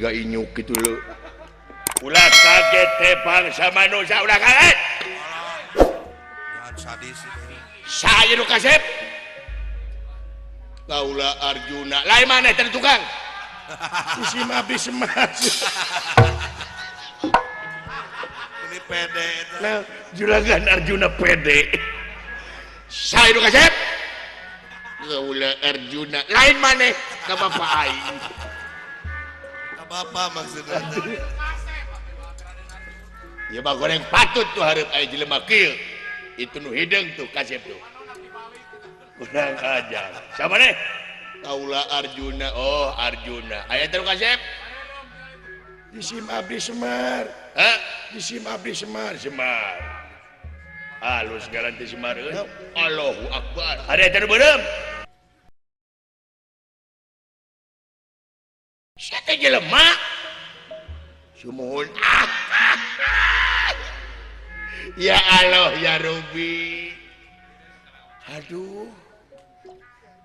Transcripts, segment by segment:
jika inyuk gitu lo. Ulah kaget tebang sama manusia ulah kaget. Jangan sadis. Saya nu kasep. Kaulah Arjuna. Lain mana tadi tukang? Sisi Mabi Semar. Ini pede. Nah, juragan Arjuna pede. Saya nu kasep. Kaulah Arjuna. Lain mana? Ka bapak aing. Ka bapak maksudnya. Ya bah goreng patut tuh hareup aya jelema kieu. Itu nu hidung tuh kasep tuh. Kurang ajar. Siapa nih? Kaulah Arjuna. Oh, Arjuna. Aya teh kasep? Disim Abdi Semar. Hah? Disim Abdi Semar. Semar. Halus garanti Semar. Allahu Akbar. Ada teh beurem. Sia teh jelema. Sumuhun. Ya Allah ya Rabbi. Aduh.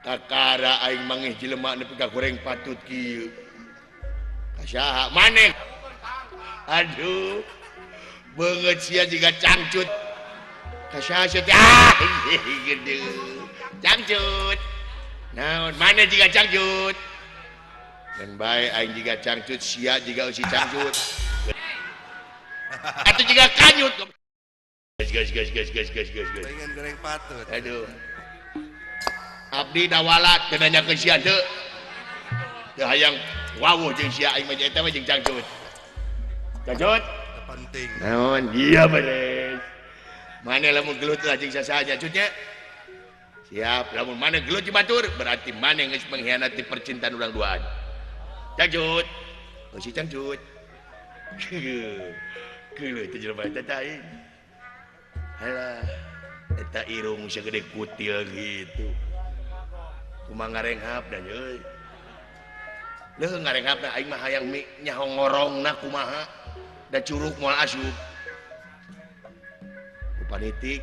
Kakara aing mangih jelema nepi ka goreng patut kieu. Kasaha maneh? Aduh. Beungeut sia jiga cangcut. Kasaha sia teh gede. Cangcut. Naon maneh jiga cangcut? Dan bae aing jiga cangcut sia jiga usi cangcut. Atuh jiga kanyut. Gas. Pengen goreng patut. Aduh. Abdi dawalat teu nanyakeun sia teu. Teu hayang wawuh jeung sia aing mah eta mah jeung cangcut. Cangcut. Penting. Naon? Iya beres. Mane lamun gelut lah jeung sasaha cutnya. Siap, lamun mane gelut batur berarti mane geus mengkhianati percintaan urang duaan. Cangcut. Oh si cangcut. Geuleuh teh jelema eta teh aing. Halah, eta irung sagede kutil gitu. Kumaha ngarenghap da euy. Leuh ngarenghapna aing mah hayang nyaho ngorongna kumaha da curug moal asup. Upanitik.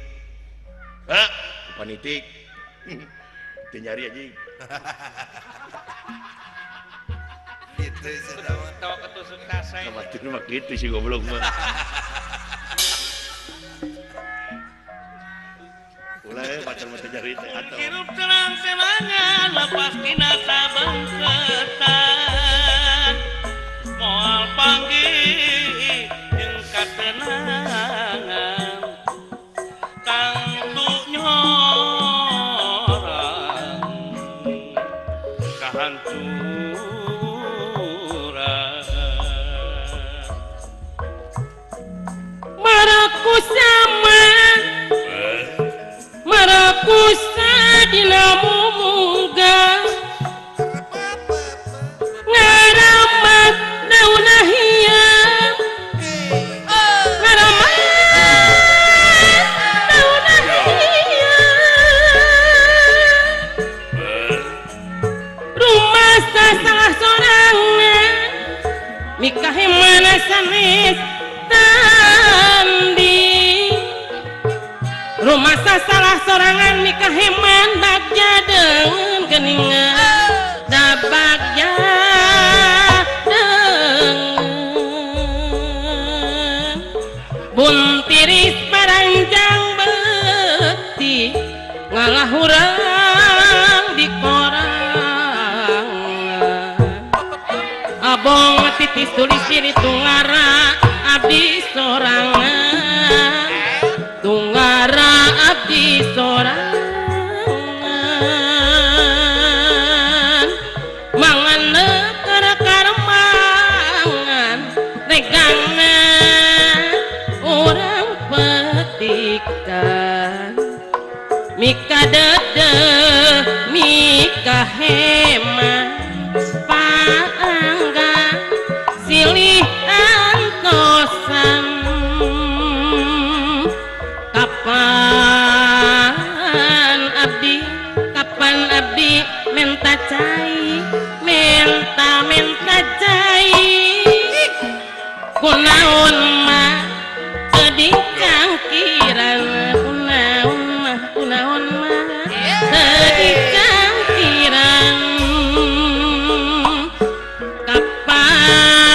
Hah? Upanitik. Teu nyari anjing. Itu sedang Tawa ketusuk kasai. Kamatur mah kitu si goblok mah. Ulah pacar mah teu nyari teh atuh. Hirup terang semangat lepas tina tabangketan. Moal panggih jeung katenangan. Tangtu nyorang kahancuran. Maraku sama Marakusa dina mumunggah ngaramat daunah hiam ngaramat daunah hiam rumah salah sorangna mikah mana sanes tanding rumah salah sorangan nikah heman bagja dengan geningan da bagja dengan buntiris paranjang beti ngalah urang di korang abong titis tulis ciri tungara abdi sorangan tungara abdi sorangan mangan lekar karmangan regangna urang petikan mika dede mika heman paangga silih antosan kapan abdi menta cai menta cai kunaon mah teu cangkiran kunaon mah teu cangkiran kapan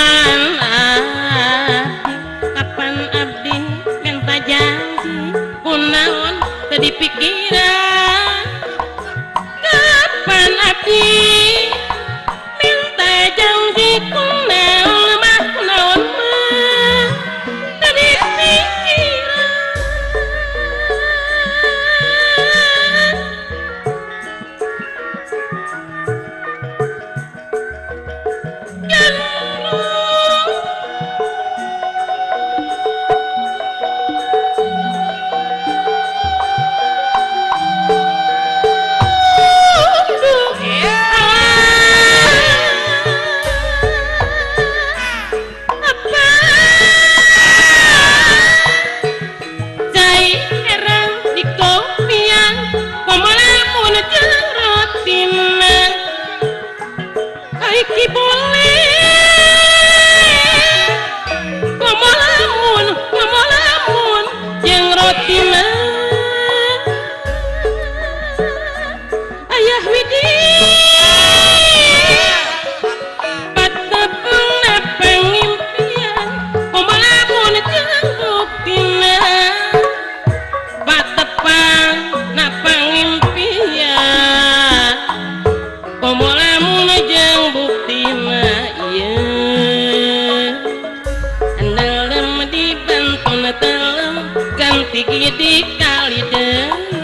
nelem dibantun telem ganti di kali deui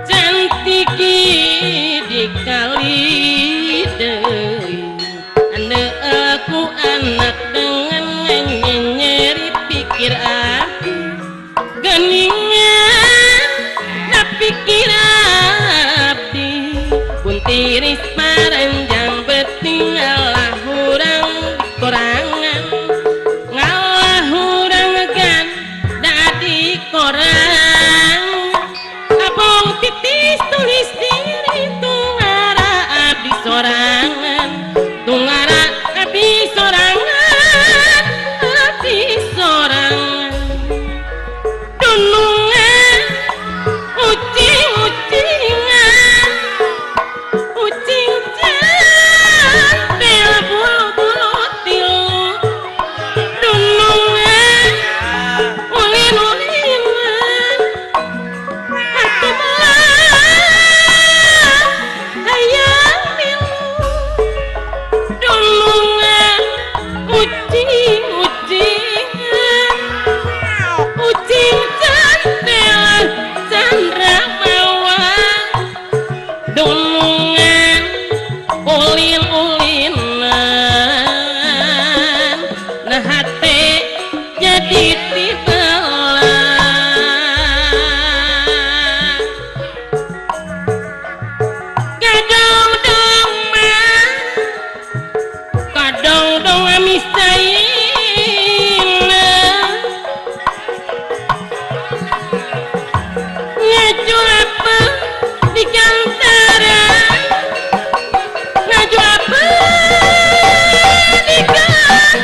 cantik di kali deui ande aku anak dengan nyeri pikir aku geningan na pikir abdi puntiris paranjang beting ngalah hurang korangan ngalah hurang gan dadi korang abong titis tulis diri tungara abdi sorangan tungara abdi sorangan abdi sorangan dunungan ucing-ucingan ucing cantil bulu-bulu tilu dunungan ulin-ulingan aku malah hayang milu dunungan ucing-ucingan ucing cantilan cendramawang dunungan ulin-ulinan nah hati jadi tibelan kadang dong mah kadang dong amisaina ngaju apa di kantaran ngaju apa di kantaran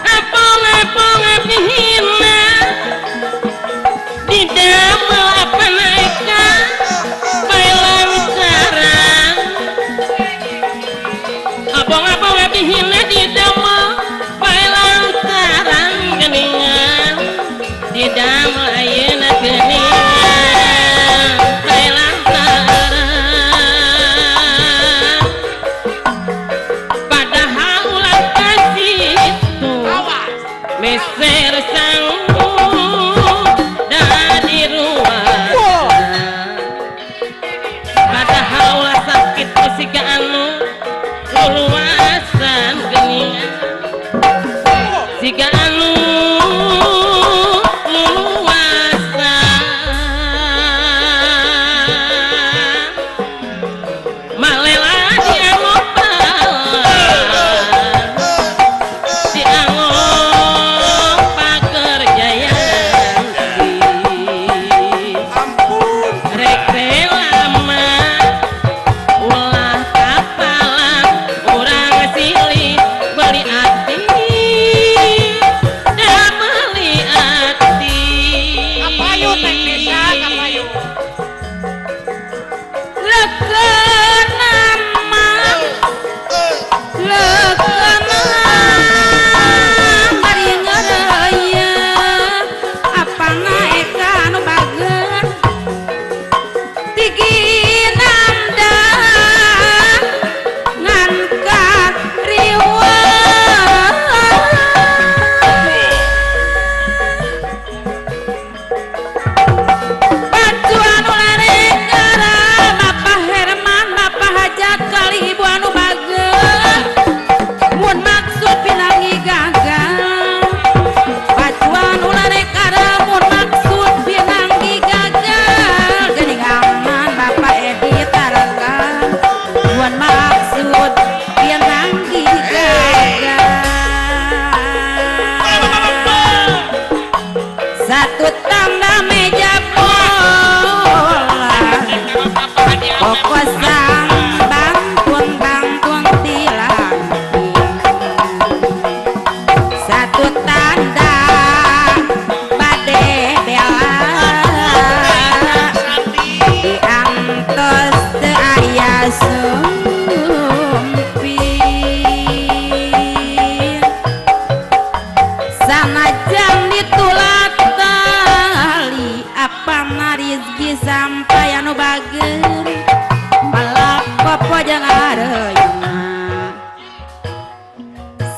apong-apong abdi hina di damel apa naikkan bailang sarang abong-abong abdi hina di damel bailang sarang geningan di damel ayeuna geningan bailang sarang padahal ulah kasih itu meser sanggup dari ruang padahal ulah sakit siga anu luluasan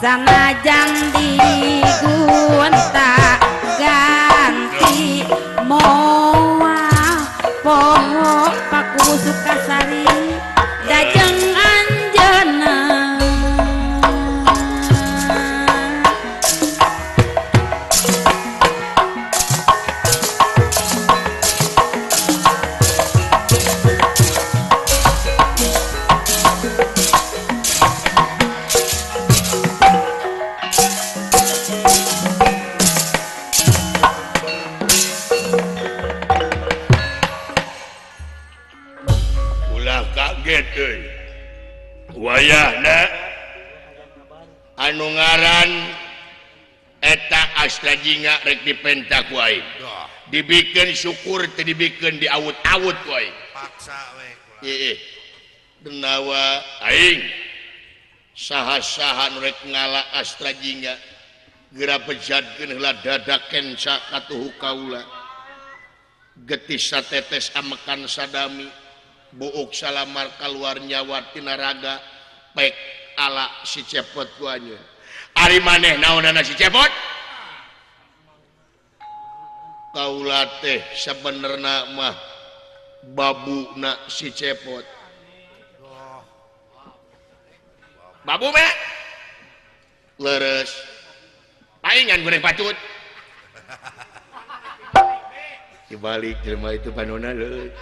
sanajan digunta ganti moa poho paku Sukasari dajeng anjeuna wayahna anu ngaran eta Astrajinga rek dipentak wae dibikin syukur teu dibikin diawut-awut wae paksa we ieu denawa aing saha-saha nu rek ngala Astrajinga geura bejadkeun heula dadaken sakatuhu kaula getih satetes amekan sadami buuk salamar keluar nyawa tina raga pek ala si cepot kuanya ari maneh naonana si cepot kaula teh sabenerna mah babuna si cepot babu mah leres paingan goreng patut dibalik jelema itu panona leus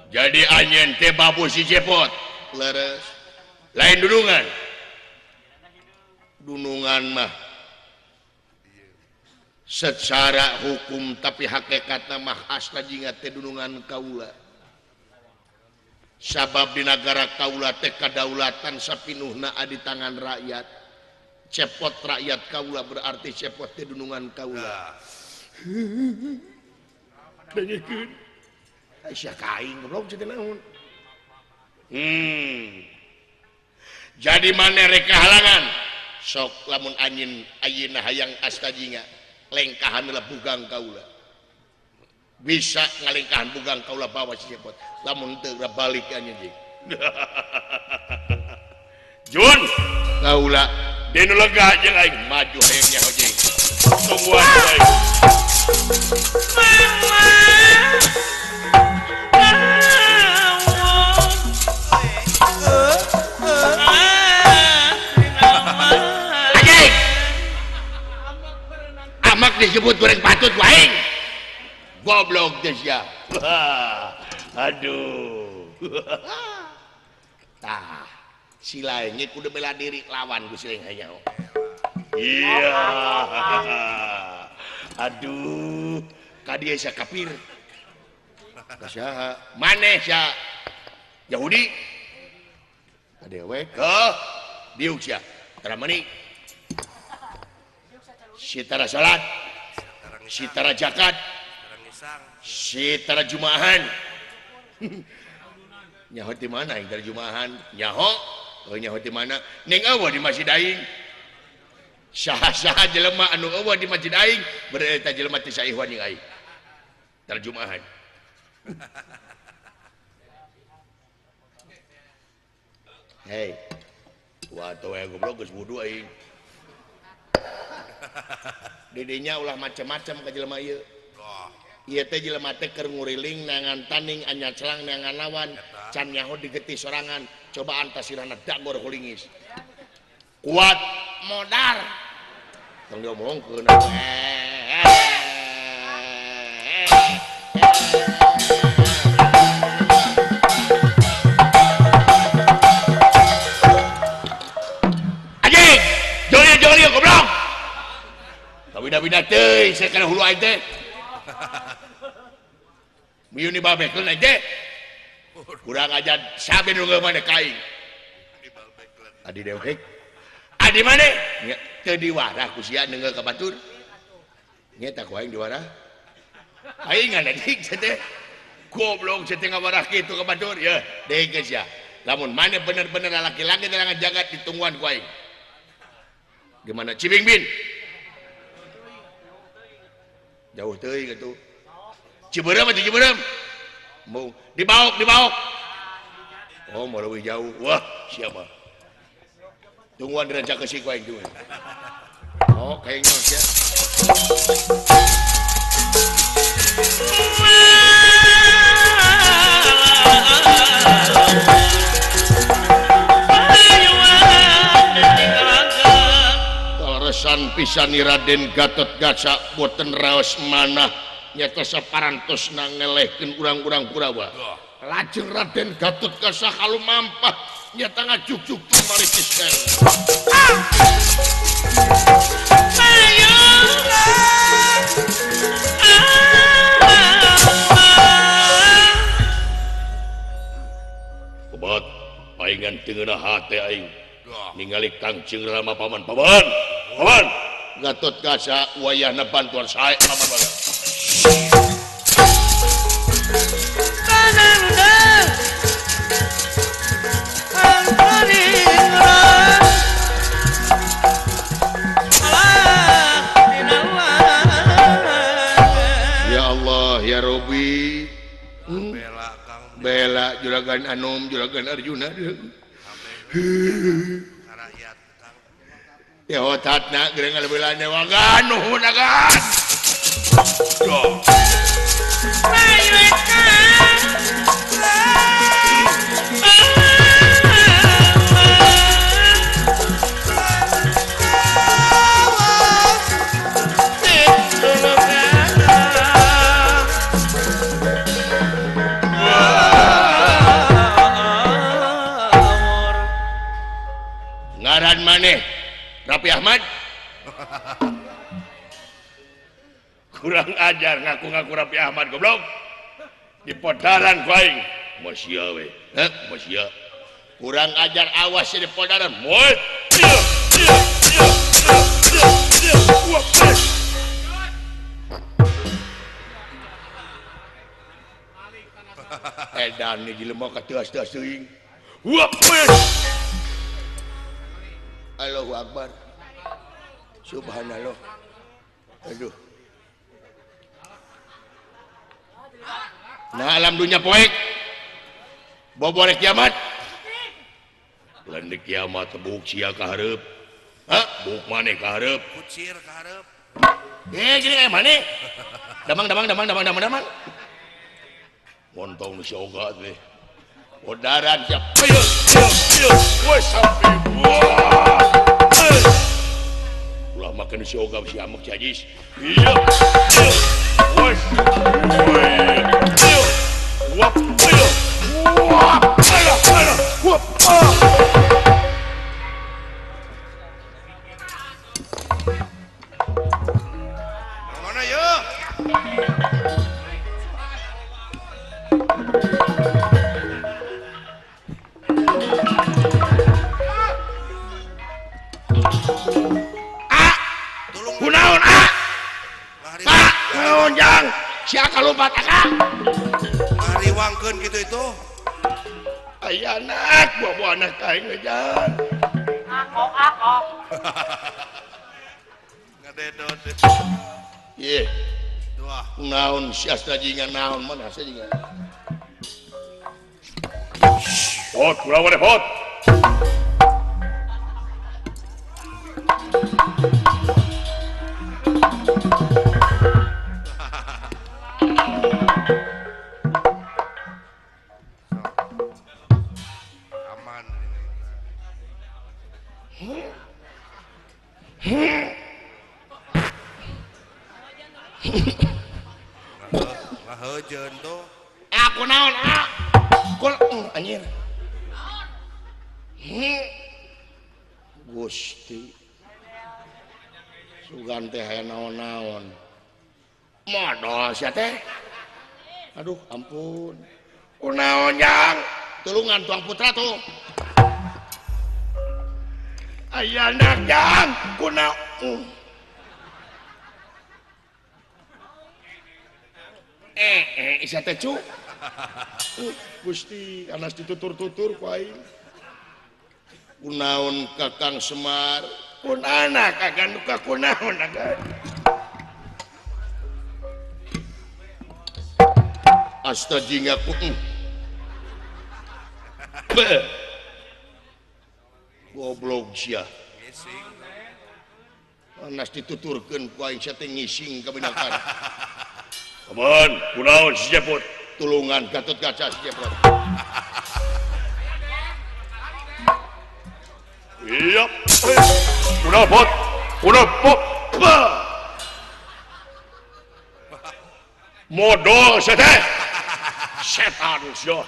jadi anyen teh babu si cepot leres lain dunungan mah secara hukum tapi hakikatna mah Astrajinga teh dunungan kaula sabab di negara kaula teh kadaulatan sapinuhna adi tangan rakyat cepot rakyat kaula berarti cepot teh dunungan kaula dengekeun Aisyah kain goblok ceuk naon jadi maneh rek halangan sok lamun anyin ayeuna hayang Astrajinga lengkahan heula bugang kaula bisa ngalengkahan bugang kaula bawa si cepot lamun teu balik anyin jeung Jun kaula denu lega jeung aing maju hayang nyaho jeung tungguan aing amak disebut goreng patut waing goblok geus ya aduh tah si lain kudu bela diri lawan ku si lain hayang iya aduh kadieu sia kafir saha maneh sia Yahudi adewe ke diuk sia tara mani sitara salat sitara zakat sitara jumaahan nyaho di mana yang dari jumaahan nyaho nyaho di mana ning eueuh di masjid aing saha-saha jelema anu eueuh di masjid aing berarti eta jelema teh saihwan jeung aing terjemahan hei waduh ya goblok geus wudu aing dedenya ulah macam-macam ka jelema ieu ieu teh jelema teh keur nguriling nangan tanding anya celang nangan lawan can nyaho digetih sorangan cobaan tasirana dagor hulingis kuat modal tong diomongkeun anjing joli goblok kabina-bina teuy saya kana hulu aing teh mieu ni babekeun aing teh kurang aja sabe nu geumana kaing adi dewek adi maneh teu diwarah ku sia neunggal ka batur nya tak ku aing diwarah aingan adik teh goblok teh ngawarah kitu ka batur ya deui geus ya lamun maneh bener-bener laki-laki teh jagat ditungguan ku aing gimana Cibingbin jauh teuing atuh Ciberem atuh Ciberem mau dibaok oh mau leuwih jauh wah siapa tungguan raja kesih kau itu. Oh, kayaknya ya. Resan pisani Raden Gatotkaca boten raos manah nyata saparantos nangelehkeun urang-urang Kurawa. Lajeng Raden Gatotkaca kalumampah nyata ngajuk-juk maricis teh. Obat paingan teungeuna hate aing ningali Kangjeng Rama paman. Paman Gatotkaca wayahna bantuan sae paman banget. Ya Allah ya Robi. Bela Kang Bela juragan Anom juragan Arjuna. rakyat Kang. Ya otatna gereng ngalebelana wagan nuhun agan. Yo. Ngaran maneh Rapi Ahmad. Kurang ajar ngaku-ngaku Rapi Ahmad goblok. Di podaran ku aing. Masya we. Masya. Kurang ajar awas di podaran. Moy. Edan ni jelema ka teas-teas teuing. Wap. Allahu Akbar. Subhanallah. Aduh. Nah alam dunia poek boborek kiamat lain di kiamat buk sia ka hareup buk maneh ka hareup Kucir ka hareup. gini kayak maneh damang montong nu sioga teh modaran siap ayo wes sampai ulah makan sioga si amuk cajis iya wes wap wap wap Mana yuk? kunaon kunaon jang siaka lompat Ngariwangkeun gitu itu. aya anak buah anak kain ngejang Ngadedot. ye Wah, naon siasna jingan naon mana sajingan hot kulawan hot aman. Ngaheujeun tuh. aku naon kul anjir Gusti sugan teh aya naon-naon modal sia teh aduh ampun kunaon jang tulungan tuang putra tuh aya anak jang kunaon isa teh cu Gusti anas ditutur-tutur ku aing kunaon Kakang Semar kun anak agan duka kunaon agan astagfirullah goblok sia Ngising. panas dituturkeun ku aing sia teh ngising kabinakan Aman, kunaon si Jepot tulungan Gatot Kaca si Jepot iya kunaon pot modal seteh setan sia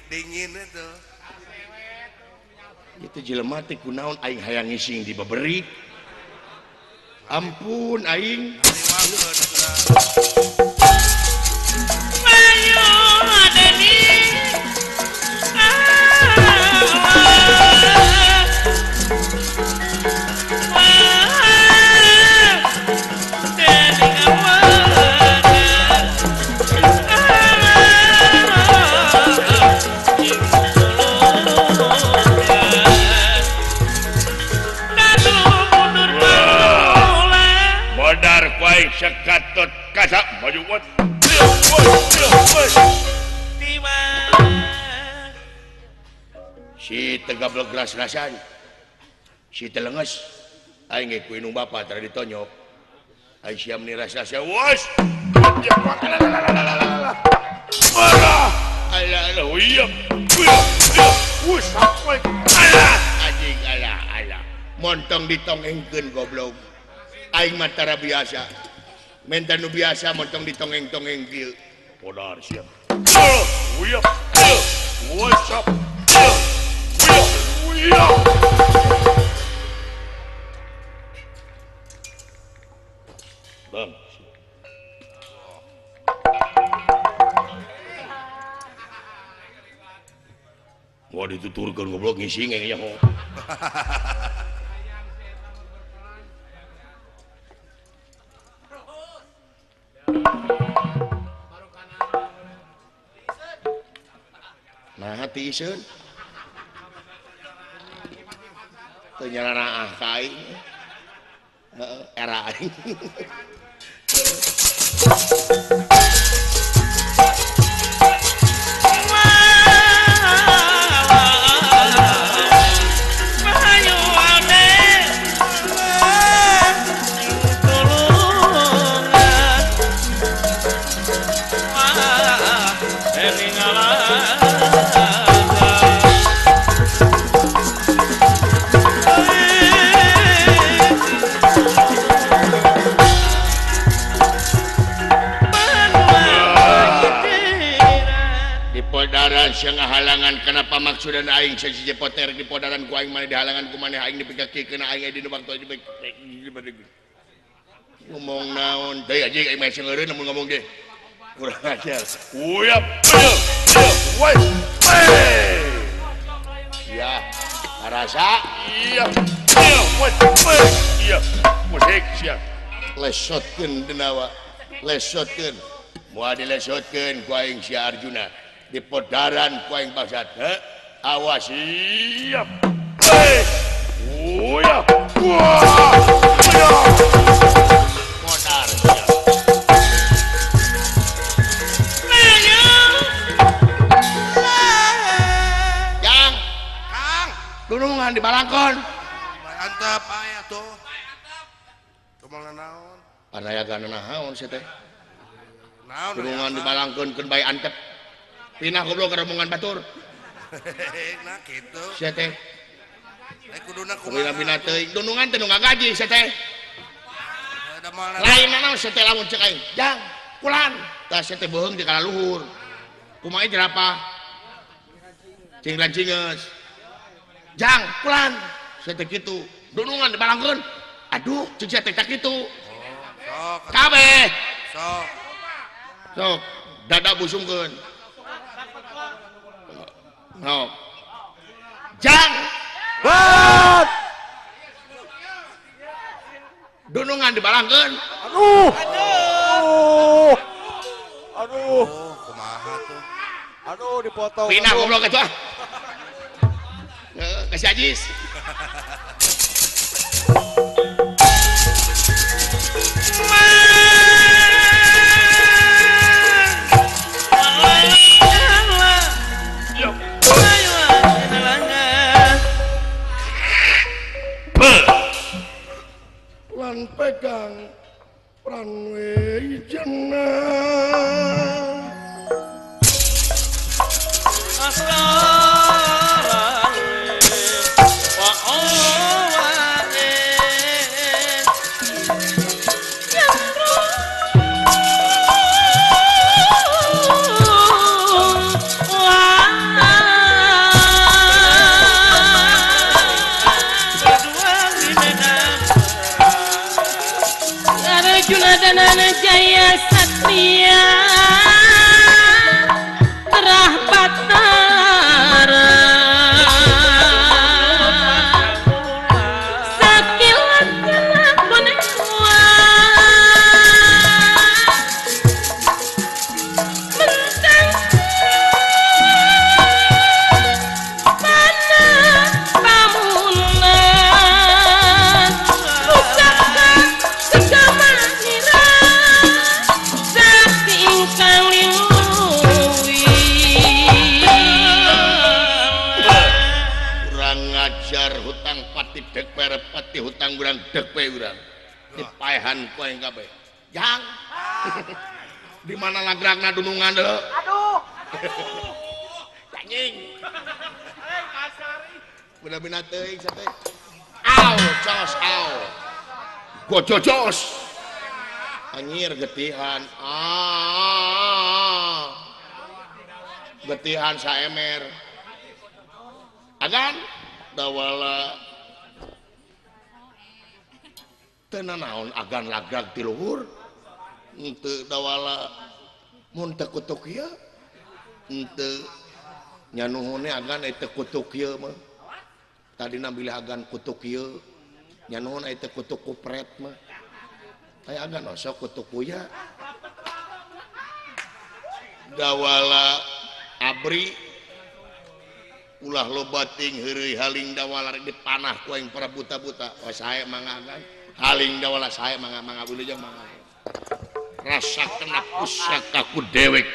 Dingin itu. itu jelema teh kunaon aing hayang ngising dibaberi ampun aing Diwangkeun udah. Ayo Deni modar ku aing Gatot Kaca maju buat si tegablek gelas rasan si telenges aing ge ku inung bapa tara ditonyok aing siam ni rasa was marah ala uyap us anjing ala montong ditongengkeun goblok aing mah tara biasa menta nu biasa montong ditongeng-tongeng kieu podar siap uyap what's up Bang. Mau dituturkan goblok ngising ya ho. Nah hati iseun. Teu nyarana ka aing. Era aing. Podaran sia ngahalangan kenapa maksudan aing sia si Jepoter di podaran ku aing maneh dihalangan ku maneh aing dipikakikeun aing di waktu ngomong naon teh anjing aing mah sengeureun mun ngomong ge kurang ajar uyap woi ya rasa iya woi iya musik sia lesotkeun denawa lesotkeun moal dilesotkeun ku aing si Arjuna di podaran ku aing bangsat awas siap ya modar yang Kang, dunungan di balangkon antep aya tuh. Kumaha naon? panayagan naon sia teh Naon? dunungan di balangkon keun bae antep pinah goblok ka rombongan batur Nah gitu. sia teh Kuduna kumaha kumaha? bina teuing dunungan teh nu ngagaji sia teh Ada mana? lain naon sia teh lamun ceuk aing jang kulan tah sia teh beuheung di kana luhur kumaha jerapah cingran cingeus jang kulan sia teh kitu dunungan di balangkeun aduh ceuk sia teh tak kitu Sok, kabeh sok. sok dada busungkeun no jang dunungan di balangkeun Oh, kumaha tuh? Aduh dipotong. pinah goblok itu ah kasih ajis Jaya Satria Terah Batara Sakilat lakon mentang mana pamunan usaha kegamaniran kurang ngajar hutang pati dek pati hutang kurang dek pe urang dipaehan kowe kabeh jang di mana lagragna dunungan deh aduh anjing bener-bener teuing sate au cos au gojojos anjir getihan getihan saemer agan dawala teu naon agan lagrag ti luhur henteu dawala mun teu kutuk ieu henteu nyanuhunna agan teu kutuk ieu mah tadina bilih agan kutuk ieu nyanuhun teu kutuk kupret mah aya agan sok kutuk kuya dawala abri ulah loba ting heureuy haling dawala rek dipanah ku aing para buta-buta oh sae mangagan haling dawala sae mangga wilujeng mangga rasa kena pusaka ku dewek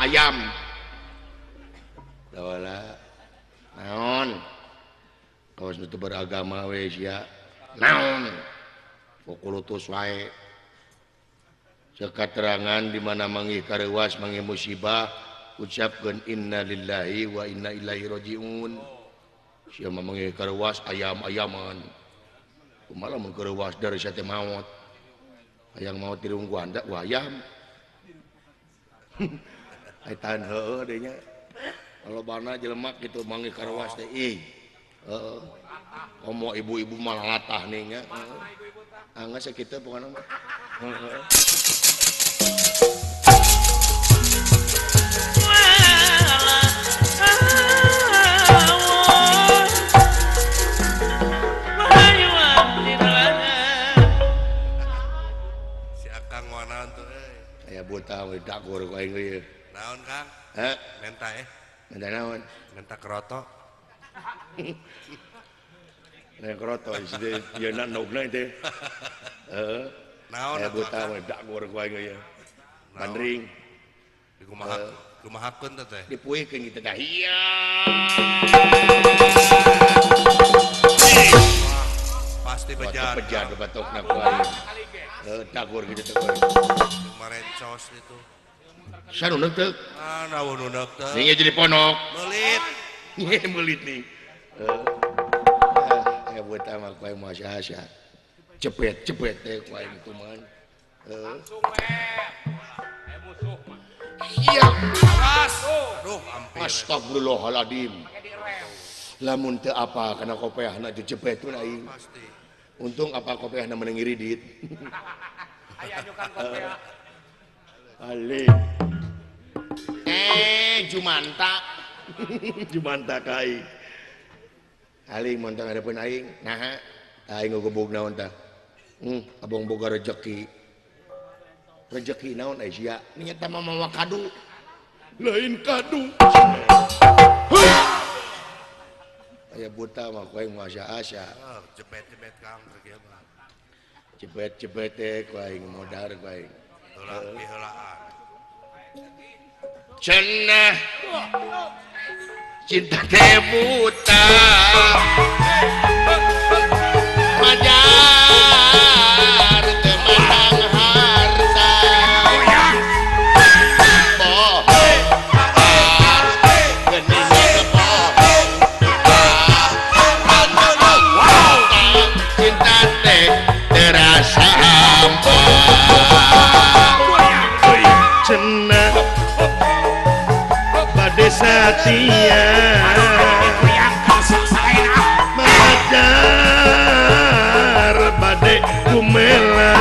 ayam dawala naon kaos nu teu beragama we sia naon pokulutus wae sekaterangan di mana manggih kareuwas manggih musibah ucapkeun innalillahi wa inna ilaihi rajiun sia manggih kareuwas ayam-ayaman kumaha mun kareuwas dari sia teh maot hayang maot ti runggu anda ku ayam ai tahan heueuh deui nya lobana jelema kitu manggih kareuwas teh ih heeh komo ibu-ibu malah latah nih nya angga sakitu pokona mah heeh Kang. Hah? Menta Menta naon? Menta keroto. Neng kroto isi dia nanogna itu. Naon buta mah dak gor ku aing ya. Bandring dikumahakeun teh. dipuikeun kitu tah. Iya. Pasti bejar. Bejar batokna ku aing. Dagor gitu teh. Marencos itu. Sanu neuteuk. Naon unek teh. Ning jadi ponok. Melit. Nye meulit nih. Buta mah ku aing mah asa. Cepet teh ku aing kumaha. Langsung musuh mah. Iya. Awas. Duh, ampir. Astagfirullahaladzim. Lamun teu apa kana kopeahna cepet teh aing. Pasti. Untung apa kopeahna meneng iridit. Aya nyukan kopea. Ali. Jumanta. Jumanta ka aing. Aling montang hadapan aing. Nah, aing ngogobog naon tah. Abang boga rezeki. Rezeki naon sia? Nyata mah mawa kadu. Lain kadu. Aya buta mah ku aing mah asa. Cepet-cepet Kang kieu mah. Cepet teh ku aing modar ku aing. Heulaan heulaan. Cenah cinta teh buta majar teu menang harta cinta teh terasa hampa cenah bade satia majar bade kumela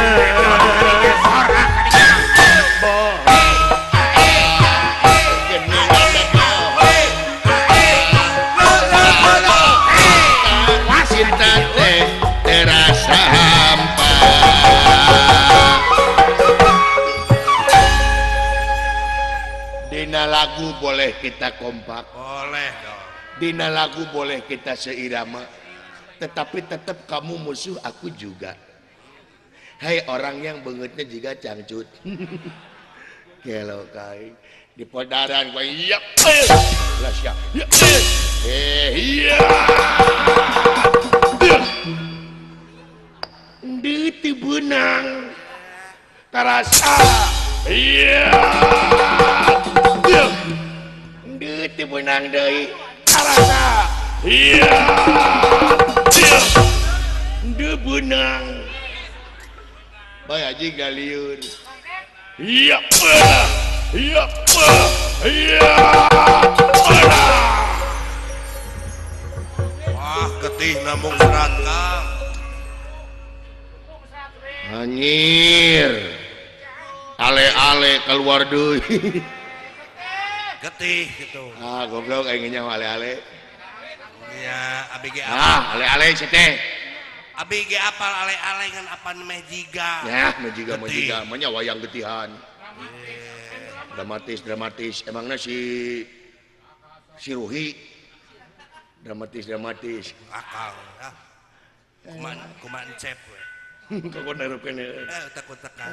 cinta teh terasa hampa. Dina lagu boleh kita kompak, Boleh dong. dina lagu boleh kita seirama, tetapi tetap kamu musuh aku juga. Hai orang yang bengetnya juga cangcut. Kelo kai di podaran gua iya. Lah sia. Iya. Di benang tarasa. Iya. Di benang deui tarasa. Iya. Di benang. Bae aji galieur. Iya. Iya. Iya. Wah, getih nambung serat Kang. Anjir. Ale-ale keluar deui. Getih gitu. Goblok aing nya ale-ale. Ya, abi ge apa? Ale-ale si teh. Abi ge apal ale-ale ngan apa meh jiga. Ya, mejiga Getih. manya wayang getihan. Dramatis. Emangnya si Ruhi dramatis. Akal ya. Kuman cep we. Kok narukeun Takut tekan.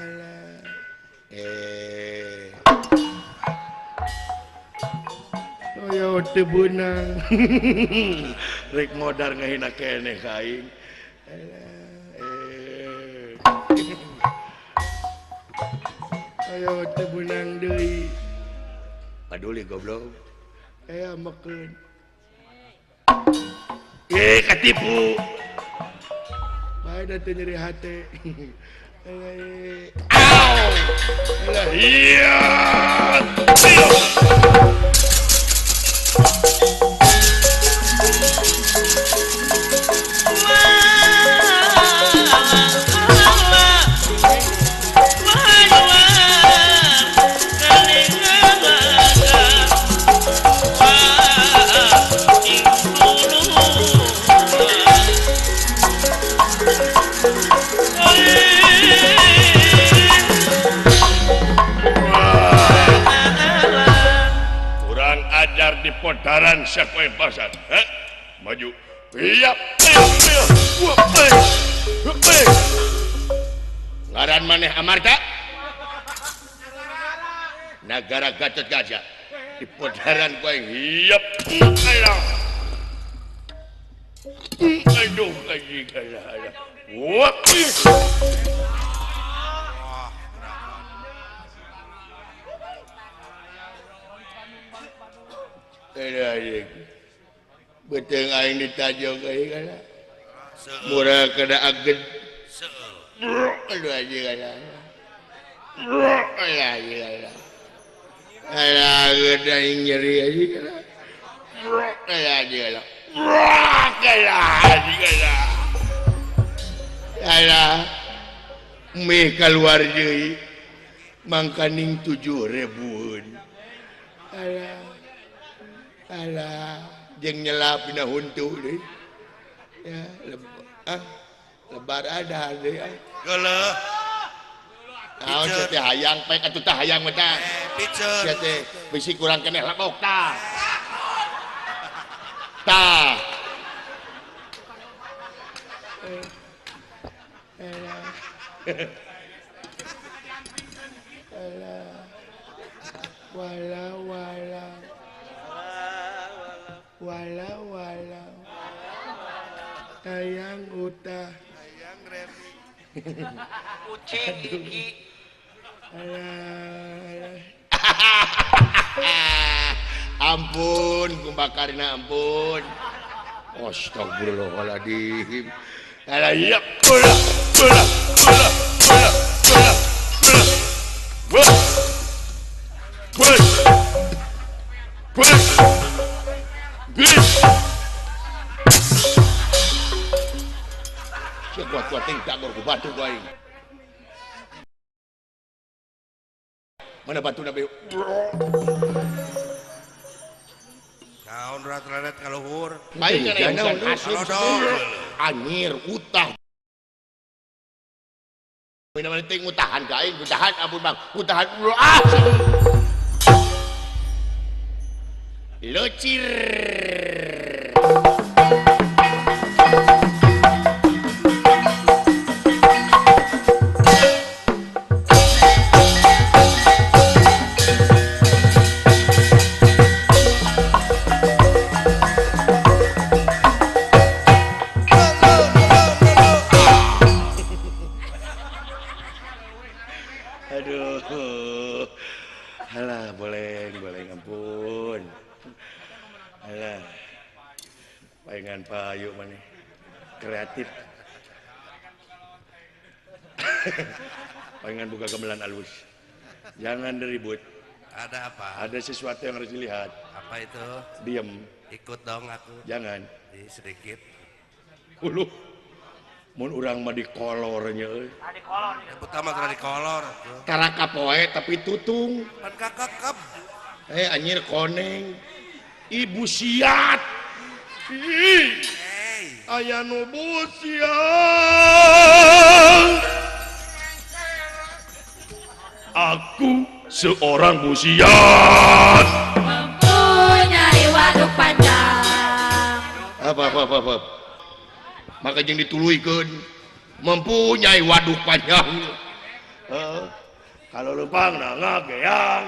Ya teu beunang. Rek modar ngahina keneh ka aing. Ayo teu beunang deui. Paduli goblok. Makeun. Katipu. Bae da teu nyeri hate. Au! Iya. belajar di podaran sakoe pasar. Maju. Iya. Ngaran maneh Amarta? Negara Gatot Kaca. Di podaran kowe hiap. Aduh, kaji kalah. Wah. Beteng aing ditajong kayak kana. Murah kena agen. Aduh aja kana. Aja kana. Alah aing nyeri aja kana. Aja kana. Alah meh keluar deui mangkaning 7.000. Alah jeung nyelap dina huntu deui. Ya, lebar ada deui. Geuleuh. Naon teh hayang pek atuh teh hayang mah tah. Piceun. Sia teh bisi kurang keneh labok tah. Tah. Walau hayang utah Hayang Remi. Kucing gigi. Ampun kumbakarina ampun. Astagfirullahaladzim. Alah iya bola. Siap kuat-kuat tingkat ku batu ku aing. Mana batu na be? Naon rat-raret ka luhur. Aing kana yang asli dong. anyir utah. Mina ting utahan ka aing, utahan ampun Bang. Utahan Lucir. Aduh. Halah, boleh ampun. Halah. Paingan payu maneh. Kreatif. Paingan buka gamelan alus. Jangan ribut. Ada apa? Ada sesuatu yang harus dilihat. Apa itu? Diam. Ikut dong aku. Jangan. Di sedikit. Uluh. Mun urang mah dikolornya euy. Yang pertama kena dikolor. Taraka poe tapi tutung. Pan kakakap. Anyir koneng. Ibu siat. Ih. Hey. Aya nu busiat. Aku seorang busiat. Mempunyai waduk panjang. Apa. Maka jeung dituluikeun mempunyai waduk panjang. Kalau lempang na ngageang.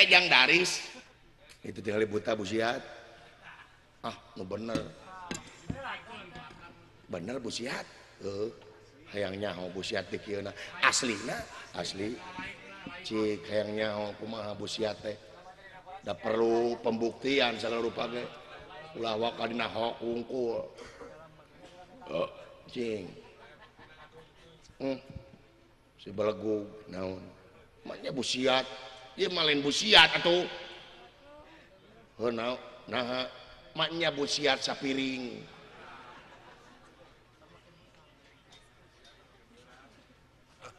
Jang daris. Itu tinggal buta busiat. Nu bener. Bener busiat. Hayang nyaho busiat teh kieuna. Aslina, asli. Cik hayang nyaho kumaha busiat teh. Da perlu pembuktian segala rupa ge. Ulah waka dina hok wungkul. Cing. Si belegug naon. Maknya busiat. Ieu mah lain busiat atuh. Heuh nah maknya busiat sapiring.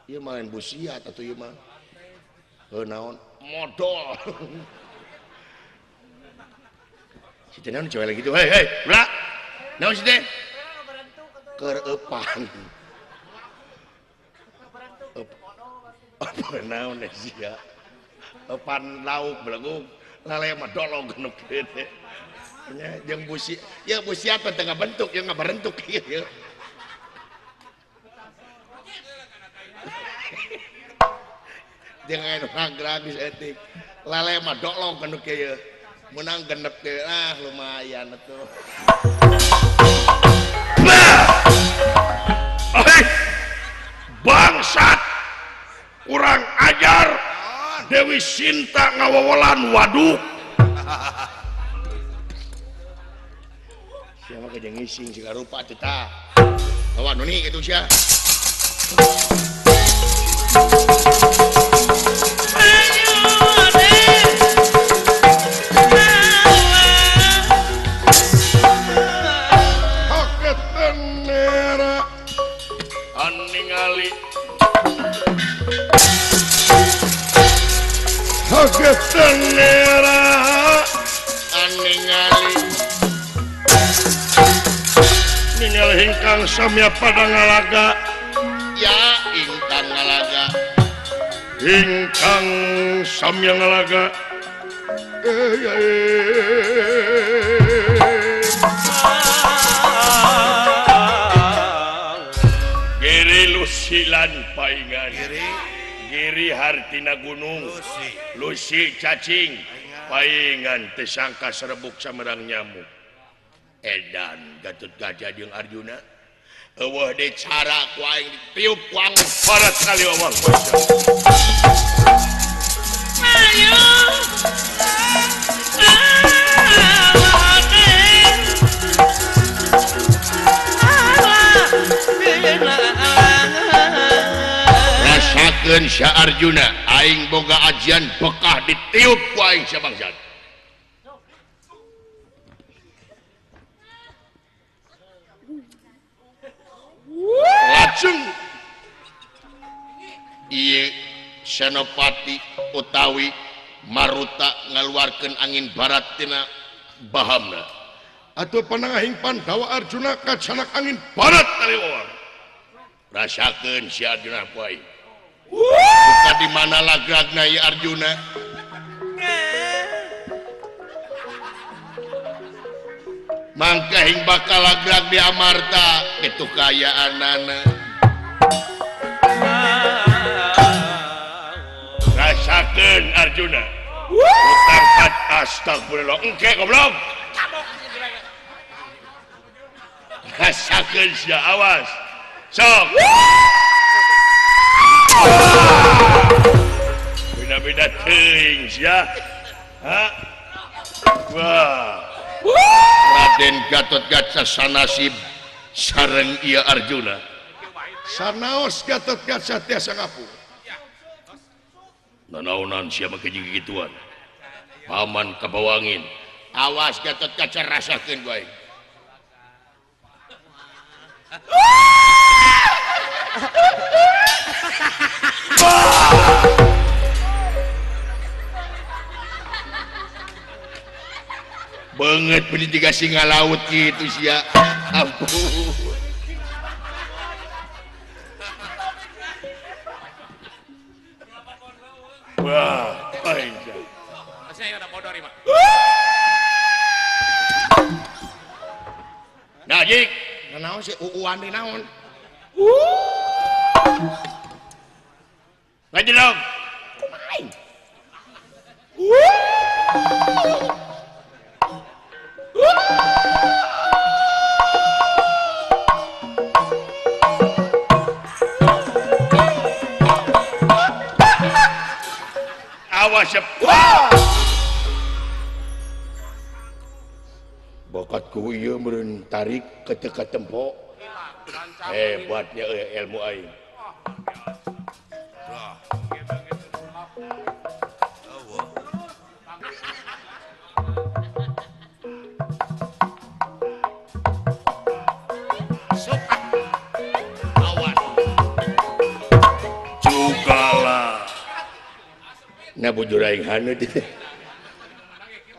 Ieu mah lain busiat atuh ieu mah. Heuh naon modal. Si teh naon cewek lagi gitu. Hei, ulah. Naon si teh? Keur eupan. naon sia pan lauk belagu lale mah dolong genuk teh nya jeung busi ya busi atuh tengah bentuk yang ngabarentuk ieu jangan gratis etik lale mah dolong genuk ieu menang genep teh lumayan atuh bangsat kurang ajar Dewi Sinta ngawawalan waduk siapa kejeng ngising siga rupa tita bawa nuni itu sia Hagetenera aningali ningali hingkang samya pada ngalaga ya ingkang ngalaga hingkang samya ngalaga giri lusilan paingan Giri hartina gunung Lusi cacing paingan tesangka serebuk samerang nyamuk edan Gatut Gajah jeung Arjuna eueuh de cara ku aing ditiup ku angin parat kali wawang ayo rasakeun Sya Arjuna aing boga ajian bekah ditiup ku aing sia bangsat lajeng ieu Senopati utawi Maruta ngaluarkeun angin barat tina bahamna atuh panangahing Pandawa Arjuna kacanak angin barat kali wawang rasakeun si Arjuna poe buka di mana lagragna ya Arjuna mangka hing bakal lagrag di Amarta itu kayaanana rasakeun Arjuna utangkat astagfirullah engke goblok rasakeun sia awas sok beda-beda teuing sia wah Raden Gatotkaca sanasib sareng ieu Arjuna sanaos Gatotkaca tiasa ngapu nanaonan sia make gituan paman kabawangin awas Gatotkaca rasakeun bae banget pendidikan singa laut gitu sia ampun wah aja saya udah bodoh nih Mak nah jik naon sih uuan di naon ngaji dong main awas ya bakatku ieu meureun tarik ke teka tempo hebatnya ilmu aing na bujur aing haneut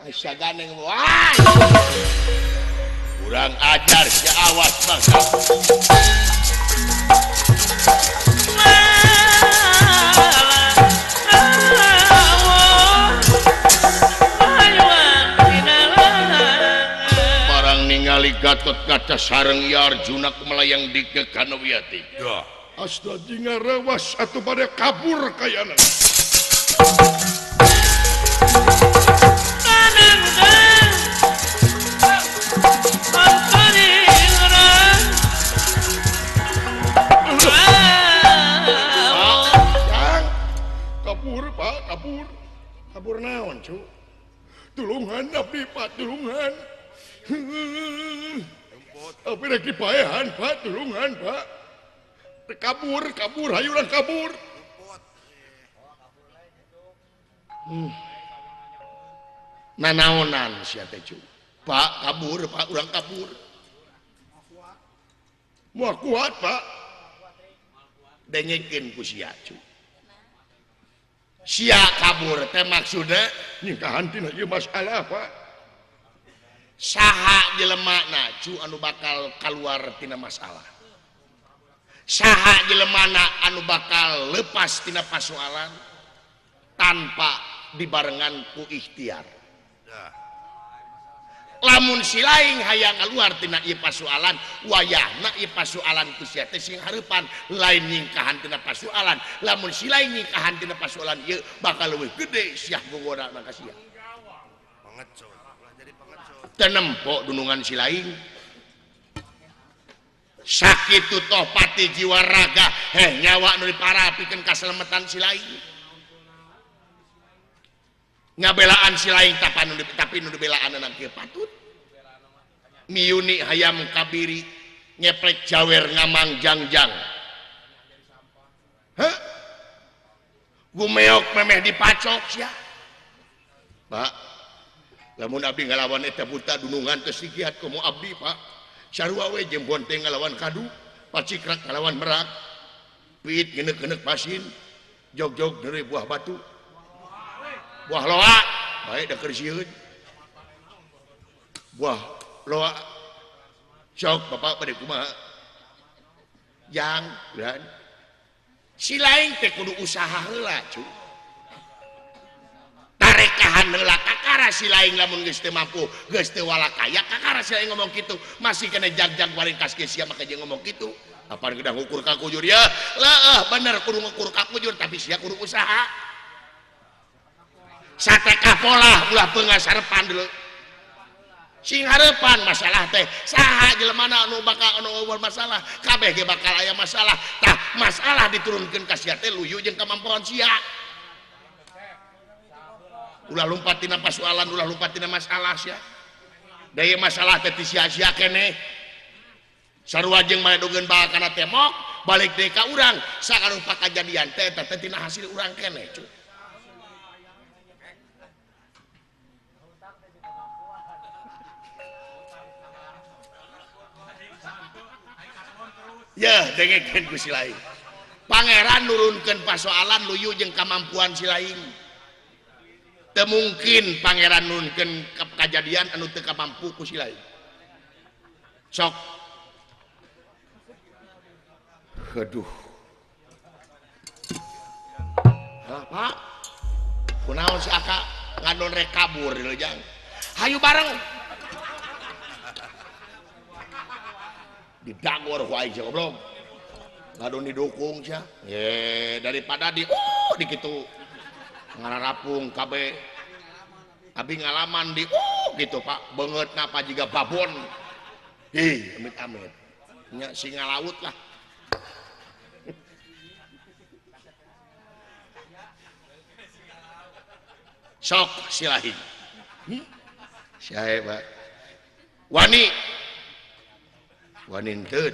asa ganeng wah kurang ajar si awas bangsa kaca sareng ya Arjuna kumalayang dike kana wiyati Ya. Asna jinga rewas atuh pada kabur kayana. Yang kabur Pak, kabur. Kabur naon, cu? Tulungan abdi Pak, tulungan. Tapi rek dipaehan Pak, tulungan Pak. Kabur, kabur, hayuran kabur. nanaonan sia teh cu Pak kabur Pak urang kabur Moal kuat Pak. dengekeun ku sia cu sia kabur teh maksudna Nyingkahan tina ieu masalah Pak. saha jelemana cu anu bakal keluar tina masalah saha jelemana anu bakal lepas tina pasoalan tanpa dibarengan ku ikhtiar lamun si lain hayang keluar tina ieu pasoalan wayahna ieu pasoalan ku sia teh sing hareupan lain nyingkahan tina pasoalan lamun si lain nyingkahan tina pasoalan ieu bakal leuwih gede sia gogona ka sia Pengecut. Jadi pengecut. tenempo dunungan si lain sakitu toh pati jiwa raga nyawa nu diparapikeun kaselamatan si lain ngabelaan si lain tapi nu dibelaan anak kieu patut miuni hayam kabiri ngeplek jawer ngamang jangjang heh gumeok memeh dipacok sia Pak lamun abdi ngalawan eta buta dunungan teu sikiat komo abdi Pak sarua we jeung bonteng ngalawan kadu pacikrak ngalawan merak piit genek-genek pasin jog-jog dari buah batu buah loa bae da keur sieun buah loa sok bapak pada kumaha yang dan si lain teh kudu usaha heula cu tarekahan heula kakara si lain lamun geus teu mampu geus teu walakaya kakara si lain ngomong kitu masih kena jag-jag waring kaskeun sia maka jeung ngomong kitu apaan gedah ngukur ka kujur ya lah bener kudu ngukur ka kujur tapi sia kudu usaha satekah pola ulah beungas harepan dulu sing harepan masalah teh saha jelemana anu bakal anu masalah kabeh ge bakal aya masalah tah masalah diturunkeun ka sia teh luyu jeung kemampuan sia ulah lumpat tina pasoalan ulah lumpat tina masalah sia daya masalah teh ti sia-sia keneh sarua jeung maledogeun bae kana temok balik deui ka urang sakarupa kajadian teh tina hasil urang keneh cu ya dengekeun ku si lain pangeran nurunkeun pasoalan luyu jeung kemampuan si lain teu mungkin pangeran nurunkeun kajadian anu teu kamampu ku si lain sok aduh Pak kunaon si Aka ngadon rek kabur di leujang hayu bareng didagor ku aing goblok ngadon didukung sia ye daripada di kitu ngararapung kabeh abi ngalaman di gitu Pak beungeutna apa jiga babon amit-amit nya singa laut lah sok silahin siae Pak wani henteu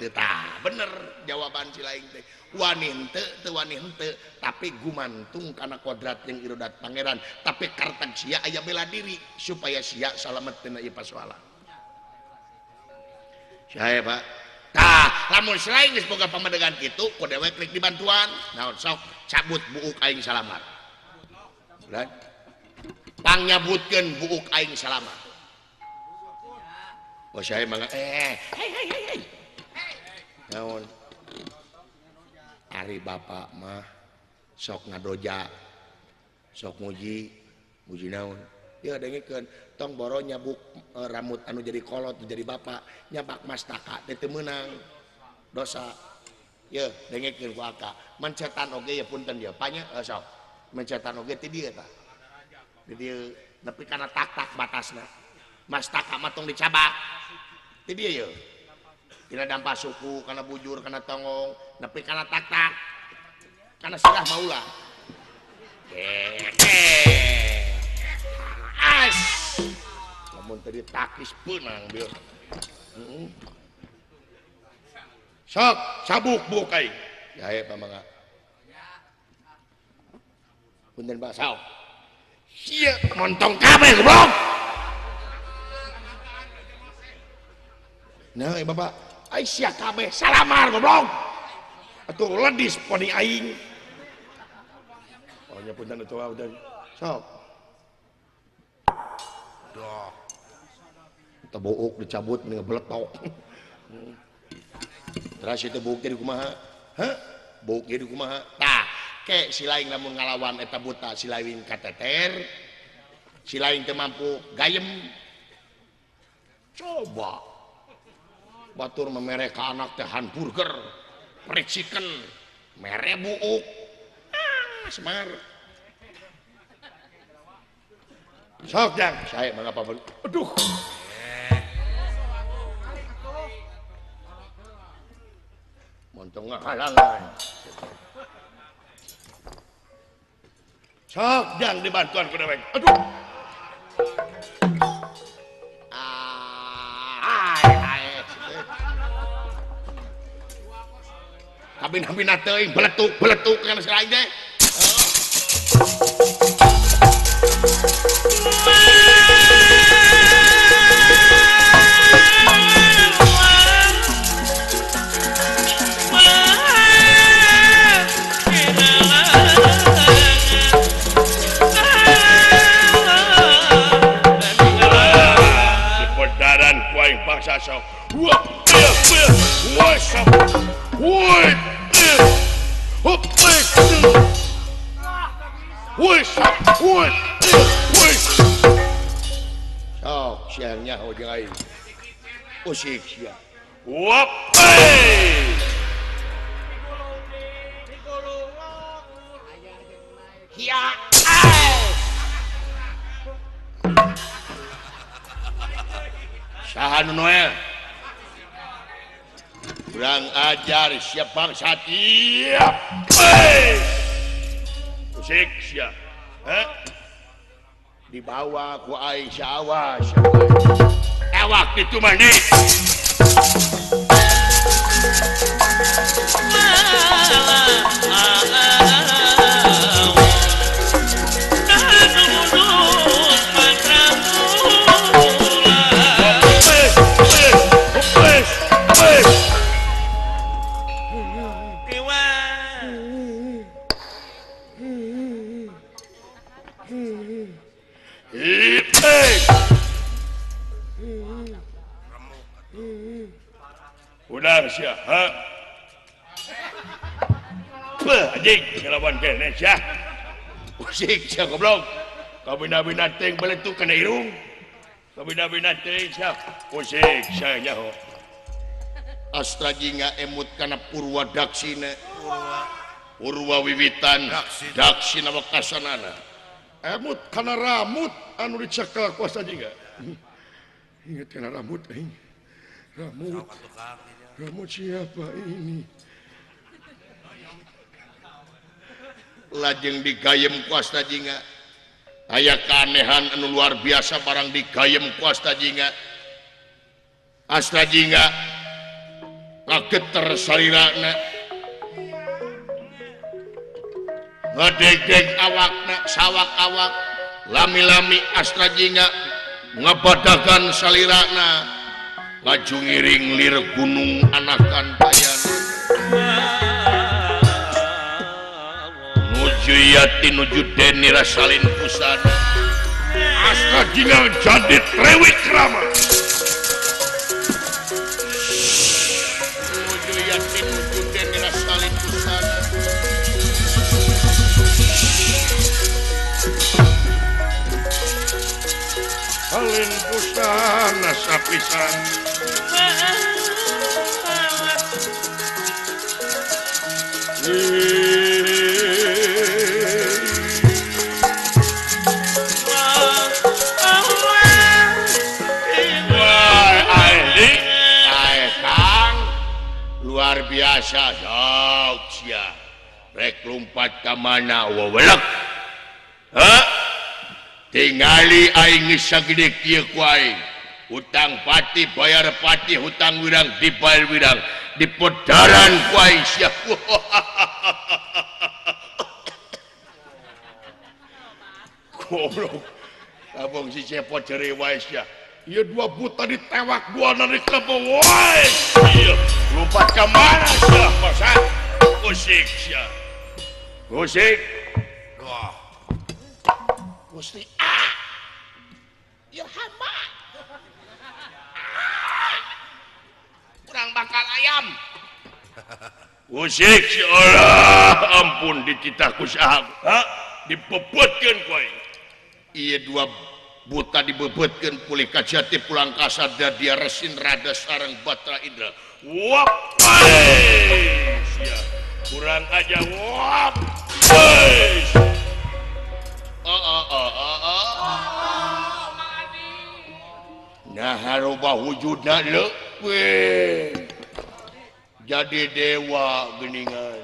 tah bener jawaban si lain teh wani henteu wani henteu tapi gumantung kana kodrat jeung irodat pangeran tapi kartag sia aya bela diri supaya sia salamet tina ieu pasoalan sae Pak tah lamun si lain geus boga pamadegan kitu ku dewek rek dibantuan naon sok cabut buuk aing salamat bulan pangyabutkeun buuk aing salamat oh saya mangga hei naon ari bapak mah sok ngadoja sok muji naon ya dengekeun tong boro nyabuk rambut anu jadi kolot jadi bapak nyabak mastaka teu meunang dosa ya dengekeun ku aka mencetan oge ya punten ya panya sok mencetan oge ti dieu tah di dieu nepi kana tak-tak batasna mastaka mah tong dicabak ti dieu ya tina dampa suku kana bujur kana tongong nepi kana tak-tak kana silah maulah as lamun tadi takis punang bil sok sabuk bukai ya ya pamangga punten Pak Sao sia montong kabeh goblok nah bapak ai sia kabeh salamar goblok atuh ledis poni aing oh nya punten atuh udah sok doh eta book dicabut mending beletok terus itu book jadi kumaha hah book jadi kumaha tah ke si lain lamun ngalawan eta buta si lain kateter si lain teu mampu gayem coba batur memere ka anak teh hamburger fried chicken mere buuk semar sok jang saya mangapa aduh montong ngahalangan sok jang dibantuan ku dewek aduh kabin-kabin teuing beletuk kana selain teh dipedaran kuaing paksa sok wah wasap woi sok siangnya ujung aing usik sia wape ya saha nu noel kurang ajar siap bangsa tiap usik sia dibawa ku aing syawas ewak itu mah nih udah sia ha anjing ngelawan kene sia usik sia goblok kabina-bina teh beletuk kana irung kabina-bina teh sia usik sia nyaho astra jinga emut kana purwa daksina purwa wiwitan daksina wakasanana emut kana ramut anu dicekel kuasa jinga ingat kana rambut aing Rambut siapa ini? Lajeng digayem kuasta jinga. Aya keanehan anu luar biasa barang digayem kuasta jinga. Asta jinga kageter salirana. Ngedeg-deg awakna, sawak awak, lami-lami astra jinga ngabadagan salirana. Laju ngiring lir gunung anakan bayana nuju yati nuju deni rasalin pusana astra jinga jadi trewik rama nuju yati nuju deni rasalin pusana salin busana sapisan luar biasa sok sia rek lompat ke mana wawelek tingali aing geus sagede kieu ku aing hutang pati bayar pati hutang wirang dibayar wirang dipodaran ku aing sia goblok abang si cepot ceri wae sia ieu dua buta ditewak dua dari kebo wae ieu lompat ke mana sia masa musik sia musik Wah, Gusti ya hamba kurang bakal ayam musik si Allah ampun dititah ku sahab dipepetkeun ku aing ieu dua buta dibebetkeun pulih ka jati pulang kasar da dia resin rada sareng batra indra wap sia kurang aja wap nah harubah wujudna leuweung jadi dewa geningan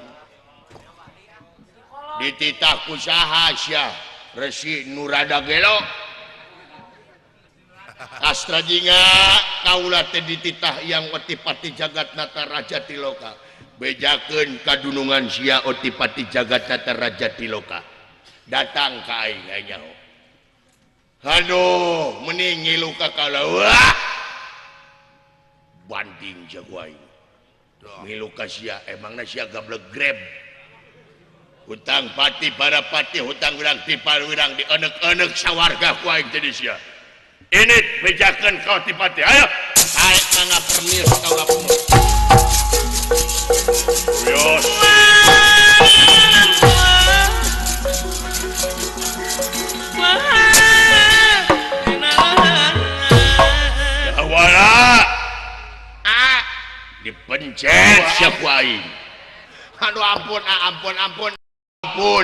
dititah ku saha sia resi nu rada gelo astra jinga kaula teh dititah yang otipati jagatnata raja tiloka bejakeun kadunungan sia otipati jagatnata raja tiloka datang ka aing nyaho aduh mending ngilu ka kaula banding jago aing ngilu ka sia emangna sia gablek grab hutang pati para pati hutang wirang tipal wirang di enek-enek sawarga ku aing teh sia ini bejakeun kau tipati ayo aing mangga permis kau ngapung yos dipencet siaku aing aduh ampun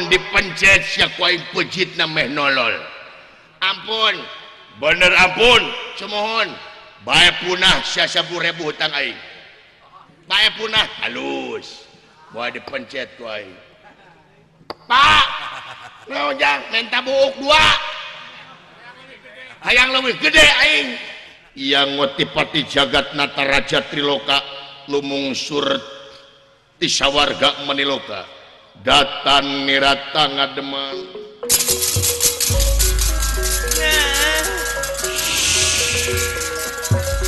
dipencet siaku aing pejitna meh nolol ampun bener ampun semohon bae punah sia 10.000 hutang aing bae punah halus moal dipencet ku aing pak ngojang minta buuk 2 hayang leuwih gede aing yang ngotipati jagatnata raja triloka lumungsur ti sawarga maniloka datan nirata ngademan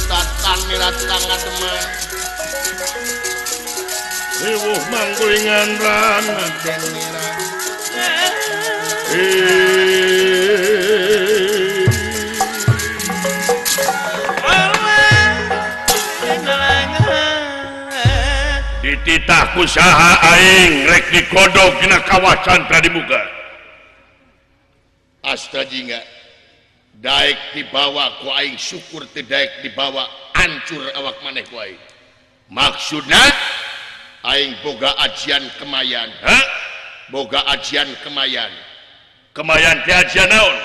datan nirata ngademan riwuh manggulingan rana den nira dititah ku saha aing rek dikodok dina kawasan Pradimuga astra jingga daek dibawa ku aing syukur teu daek dibawa hancur awak maneh ku aing maksudna aing boga ajian kemayan boga ajian kemayan teh ajian naon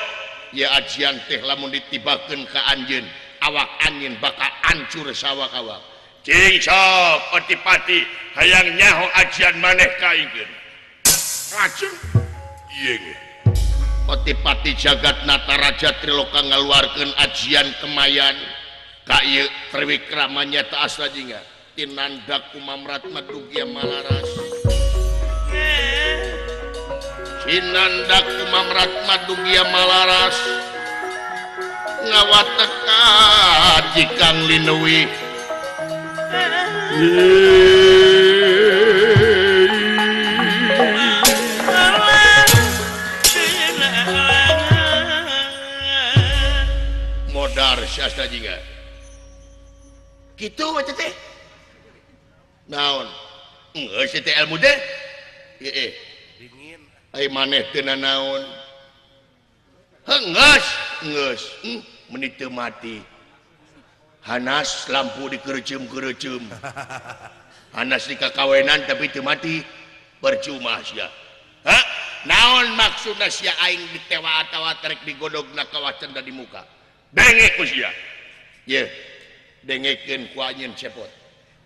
ya ajian teh lamun ditibakeun ka anjeun awak anjeun bakal hancur sawak-awak cing sok otipati hayang nyaho ajian maneh ka aingkeun Ajeng ieu ge otipati jagatnata raja triloka ngaluarkeun ajian kemayan ka ieu triwikrama nyata asra jingga tinandak kumamrat madugia malaras tinandak kumamrat madugia malaras ngawateka jikang linewi modar siasta jingga gitu macet teh naon geus teh ilmu teh dingin ai maneh teu naon geus menit mati Hanas lampu dikerecum-kerecum Hanas di kakawenan tapi teu mati percuma sia naon maksudna sia aing ditewa-tewa terek digodogna kawacan di muka dengek ku sia ye dengekeun ku anjeun cepot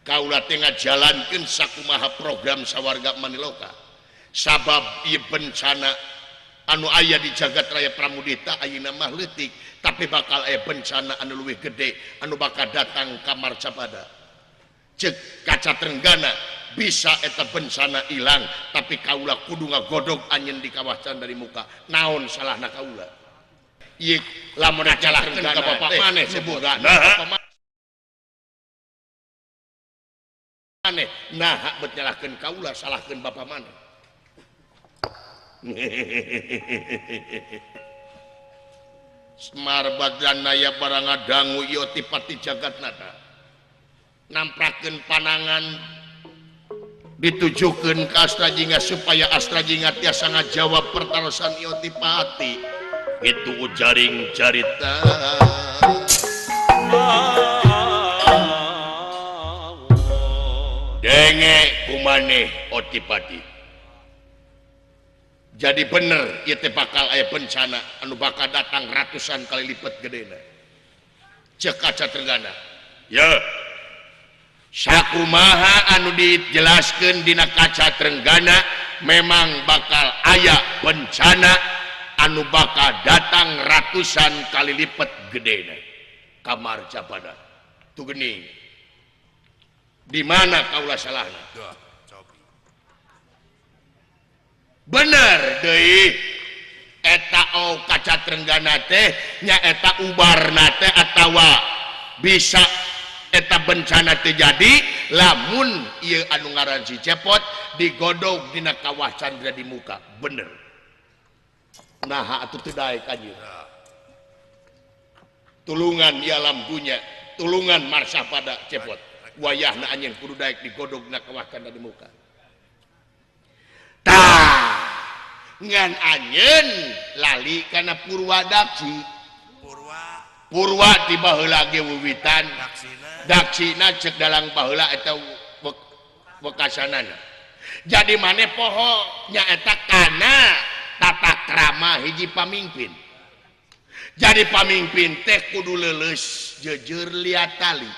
kaula teh ngajalankeun sakumaha program sawarga Maniloka sabab ieu bencana anu aya di jagat raya Pramudita ayeuna mah leutik tapi bakal aya bencana anu leuwih gede anu bakal datang ka Marcapada cek kaca Trenggana bisa eta bencana ilang tapi kaula kudu ngagodog anjeun di kawasan dari muka naon salahna kaula ieu lamun dijalahkeun ka bapak maneh sebutan maneh nah hak benyalahkeun kaula salahkeun bapak maneh Semar Badranaya barang adangu ieu tipati jagatnata namprakeun panangan ditujukeun ka Astrajinga supaya Astrajinga tiasa ngajawab pertarosan ieu tipati itu jaring carita denge kumaneh Otipati jadi bener ieu teh bakal aya bencana anu bakal datang ratusan kali lipat gedena cek kaca Trenggana ya sakumaha anu dijelaskeun dina kaca Trenggana memang bakal aya bencana anu bakal datang ratusan kali lipat gedena ka Marcapada tu geuning di mana kaula salahna bener deui eta kaca Trenggana teh nya eta ubarna teh atawa bisa eta bencana terjadi lamun ieu anu ngaran si Cepot digodog dina kawah Candra di muka bener nah atuh teu daek anjeun tulungan ieu alam dunya tulungan Marcapada Cepot wayahna anjeun kudu daek digodog dina kawah Candra di muka tah ngan anjeun lali kana Purwadaksi Purwa di baheula ge wiwitan daksina cek dalang baheula eta wekasanana jadi maneh poho nyaeta kana tata krama hiji pamimpin jadi pamimpin teh kudu leuleus jeujeur liat tali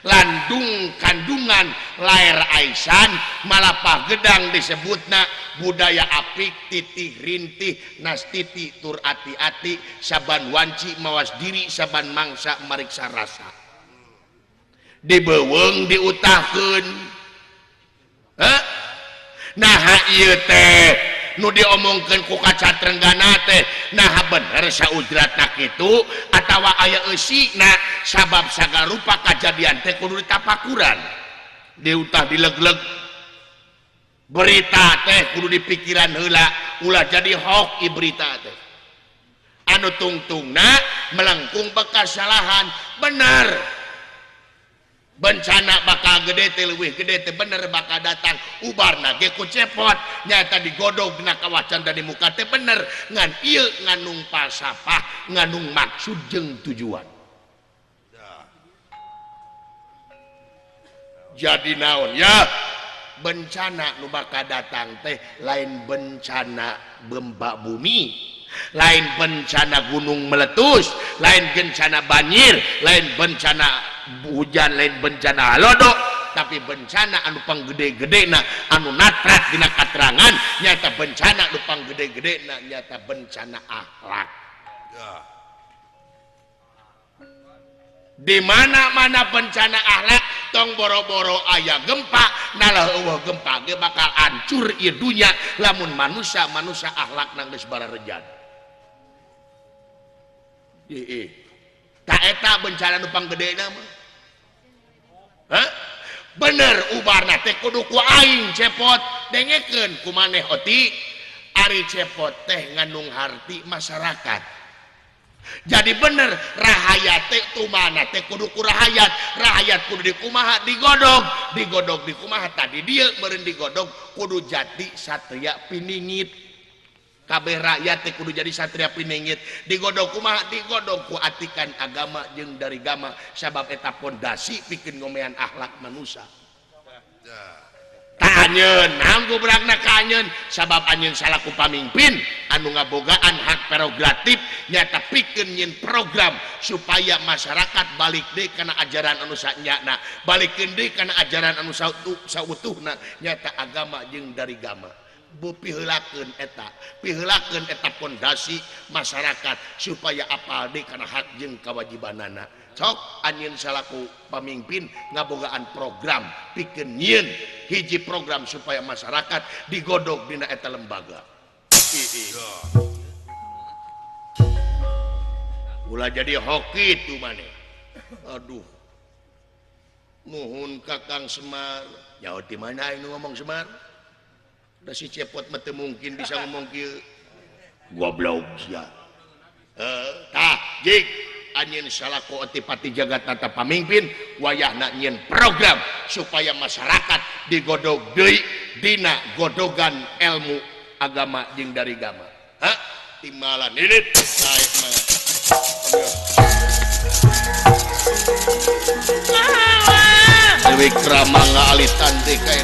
landung kandungan lair aisan malapah gedang disebutna budaya apik titih rintih nastiti tur ati-ati saban wanci mawas diri saban mangsa mariksa rasa dibeuweung diutahkeun nah ieu teh nu diomongkeun ku kaca Trenggana teh nah bener saudratna kitu atawa aya eusina sabab sagarupa kajadian teh kudu ditapakuran diutah dilegleg berita teh kudu dipikiran heula ulah jadi hoax ieu berita teh anu tungtungna melengkung bekas kesalahan bener bencana bakal gede teh leuwih gede teh bener bakal datang ubarna ge ku Cepot nyaeta digodog dina kawacan dari muka teh bener ngan ieu ngandung falsafah ngandung maksud jeung tujuan jadi naon ya bencana nu bakal datang teh lain bencana gempa bumi lain bencana gunung meletus lain bencana banjir lain bencana hujan lain bencana halodo tapi bencana anu panggede-gedena anu natrat dina katerangan nyata bencana anu panggede-gedena nyata bencana akhlak di mana-mana bencana akhlak tong boro-boro aya gempa nalah eueuh gempa ge bakal hancur ieu dunya lamun manusia akhlak nang geus bararejan tak eta bencana nu panggedena mah bener ubarna teh kudu ku aing Cepot dengekeun ku maneh Oti ari Cepot teh ngandung harti masyarakat jadi bener rahayat teh tumana teh kudu ku rahayat kudu dikumaha digodog dikumaha tadi dia meureun digodog kudu jati satria piningit kabeh rakyat teh kudu jadi satria pinenggit digodog kumaha digodog ku atikan agama jeung dari gama sabab eta pondasi pikeun ngomean akhlak manusia anjeun naon gubrakna ka anjeun sabab anjeun salaku pamimpin anu ngabogaan hak prerogatif nyata pikeun nyin program supaya masyarakat balik deui kana ajaran anu sanyana balikeun deui kana ajaran anu sautuhna nyata agama jeung dari gama piheulakeun eta pondasi masyarakat supaya apal deui kana hak jeung kewajibanana sok anjeun salaku pamimpin ngabogaan program pikeun nyieun hiji program supaya masyarakat digodog dina eta lembaga ulah jadi hoki tuh maneh aduh nuhun Kakang Semar nyaho ti mana anu ngomong Semar da si cepot mah teu mungkin bisa ngomong kieu goblok sia tah jik anjeun salaku otipati jagatna pamimpin wayahna nyieun program supaya masyarakat digodog deui dina godogan ilmu agama jeung dari gama timbalan nidit sae mah Dewi Krama ngaalitan teh kae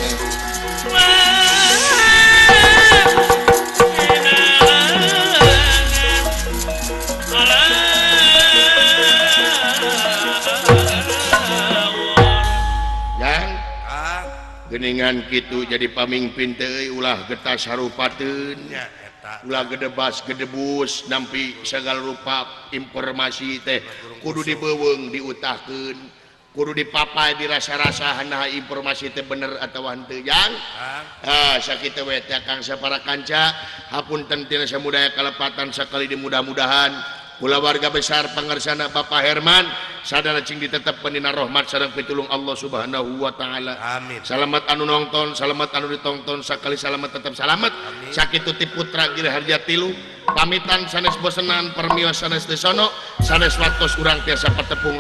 geningan kitu jadi pamimpin teh ulah getah sarupateun ulah gedebas gedebus nampi segala rupa informasi teh kudu dibeuweung diutahkeun kudu dipapai dirasa-rasa hana informasi teh bener atawa henteu jang sakitu we teh Kang sapara kanca hapunten tina samudaya kalepatan sakali dimudah-mudahan kula warga besar pangarsana Bapak Herman sadana cing ditetepkeun dina rahmat sareng pitulung Allah Subhanahu wa taala. Amin. Salamet anu nongton, salamet anu ditongton, sakali salamet tetep salamet. Sakitu ti putra Giri Harja Tilu pamitan sanes bosenan permios sanes desono sanes watos urang tiasa patepung